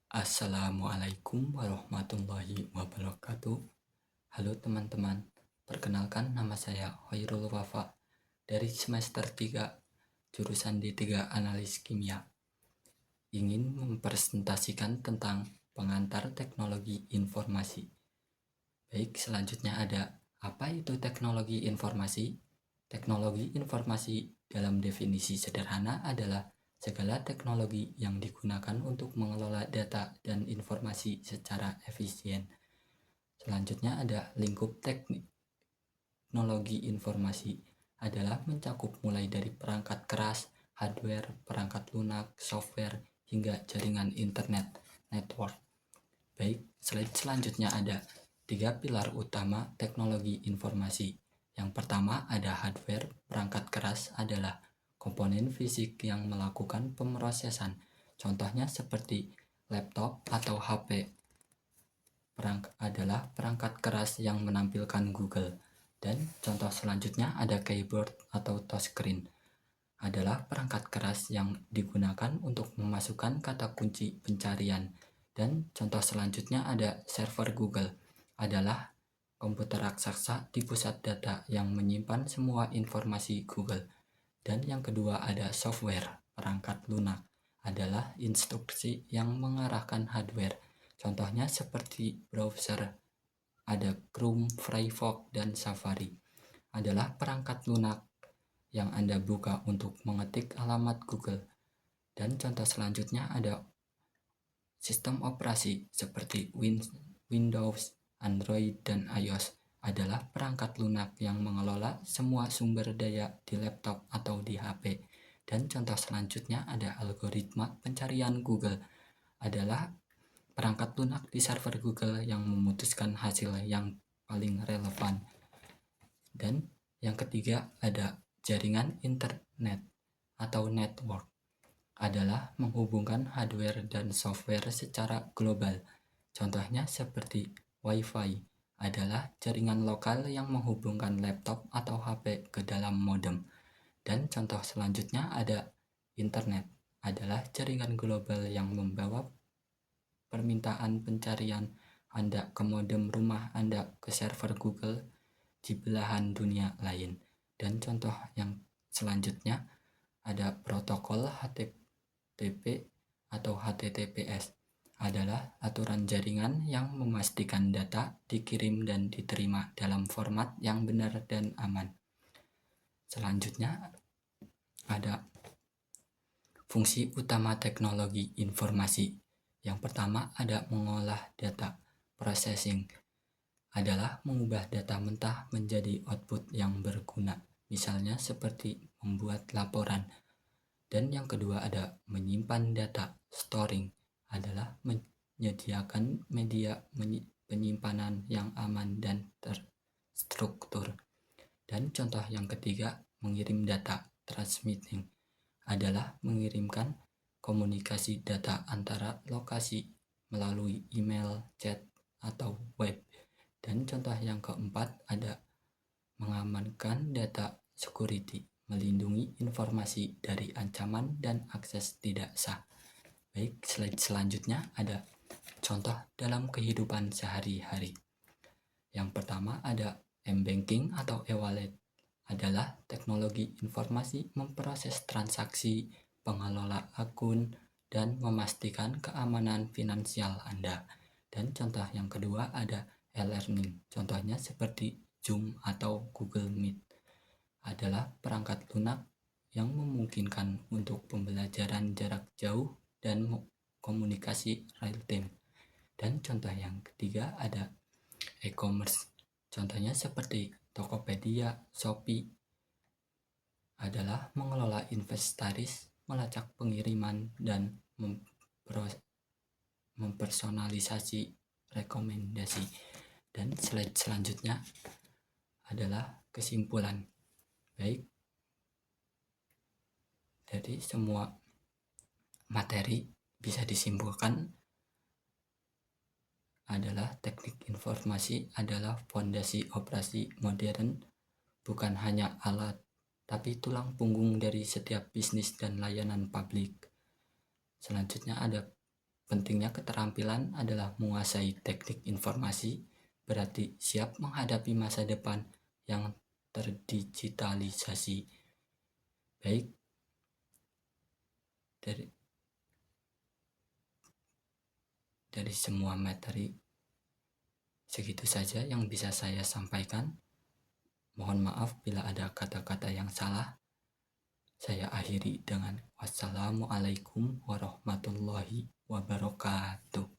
Assalamualaikum warahmatullahi wabarakatuh. Halo teman-teman, perkenalkan nama saya Hoirul Wafa dari semester 3 jurusan D3 Analis Kimia. Ingin mempresentasikan tentang pengantar teknologi informasi. Baik, selanjutnya ada apa itu teknologi informasi? Teknologi informasi dalam definisi sederhana adalah segala teknologi yang digunakan untuk mengelola data dan informasi secara efisien. Selanjutnya ada lingkup teknologi informasi adalah mencakup mulai dari perangkat keras, hardware, perangkat lunak, software, hingga jaringan internet, network. Baik, slide selanjutnya ada 3 pilar utama teknologi informasi. Yang pertama ada hardware. Perangkat keras adalah komponen fisik yang melakukan pemrosesan. Contohnya seperti laptop atau HP. Adalah perangkat keras yang menampilkan Google. Dan contoh selanjutnya ada keyboard atau touchscreen. Adalah perangkat keras yang digunakan untuk memasukkan kata kunci pencarian. Dan contoh selanjutnya ada server Google. Adalah komputer raksasa di pusat data yang menyimpan semua informasi Google. Dan yang kedua ada software. Perangkat lunak adalah instruksi yang mengarahkan hardware. Contohnya seperti browser, ada Chrome, Firefox, dan Safari. Adalah perangkat lunak yang Anda buka untuk mengetik alamat Google. Dan contoh selanjutnya ada sistem operasi seperti Windows, Android, dan iOS. Adalah perangkat lunak yang mengelola semua sumber daya di laptop atau di HP. Dan contoh selanjutnya ada algoritma pencarian Google. Adalah perangkat lunak di server Google yang memutuskan hasil yang paling relevan. Dan yang ketiga ada jaringan internet atau network. Adalah menghubungkan hardware dan software secara global. Contohnya seperti Wi-Fi adalah jaringan lokal yang menghubungkan laptop atau HP ke dalam modem. Dan contoh selanjutnya ada internet adalah jaringan global yang membawa permintaan pencarian Anda ke modem rumah Anda ke server Google di belahan dunia lain. Dan contoh yang selanjutnya ada protokol HTTP atau HTTPS adalah aturan jaringan yang memastikan data dikirim dan diterima dalam format yang benar dan aman. Selanjutnya ada fungsi utama teknologi informasi. Yang pertama ada mengolah data. Processing adalah mengubah data mentah menjadi output yang berguna, misalnya seperti membuat laporan. Dan yang kedua ada menyimpan data. Storing adalah menyediakan media penyimpanan yang aman dan terstruktur. Dan contoh yang ketiga mengirim data. Transmitting adalah mengirimkan komunikasi data antara lokasi melalui email, chat, atau web. Dan contoh yang keempat ada mengamankan data security, melindungi informasi dari ancaman dan akses tidak sah. Baik, slide selanjutnya ada contoh dalam kehidupan sehari-hari. Yang pertama ada m-banking atau e-wallet. Adalah teknologi informasi memproses transaksi, pengelola akun, dan memastikan keamanan finansial Anda. Dan contoh yang kedua ada e-learning. Contohnya seperti Zoom atau Google Meet. Adalah perangkat lunak yang memungkinkan untuk pembelajaran jarak jauh dan komunikasi real time. Dan contoh yang ketiga ada e-commerce. Contohnya seperti Tokopedia, Shopee. Adalah mengelola inventaris, melacak pengiriman, dan mempersonalisasi rekomendasi. Dan slide selanjutnya adalah kesimpulan. Baik, jadi semua materi bisa disimpulkan adalah teknik informasi adalah fondasi operasi modern, bukan hanya alat, tapi tulang punggung dari setiap bisnis dan layanan publik. Selanjutnya ada Pentingnya keterampilan adalah menguasai teknik informasi, berarti siap menghadapi masa depan yang terdigitalisasi. Baik, dari semua materi, segitu saja yang bisa saya sampaikan. Mohon maaf bila ada kata-kata yang salah. Saya akhiri dengan wassalamualaikum warahmatullahi wabarakatuh.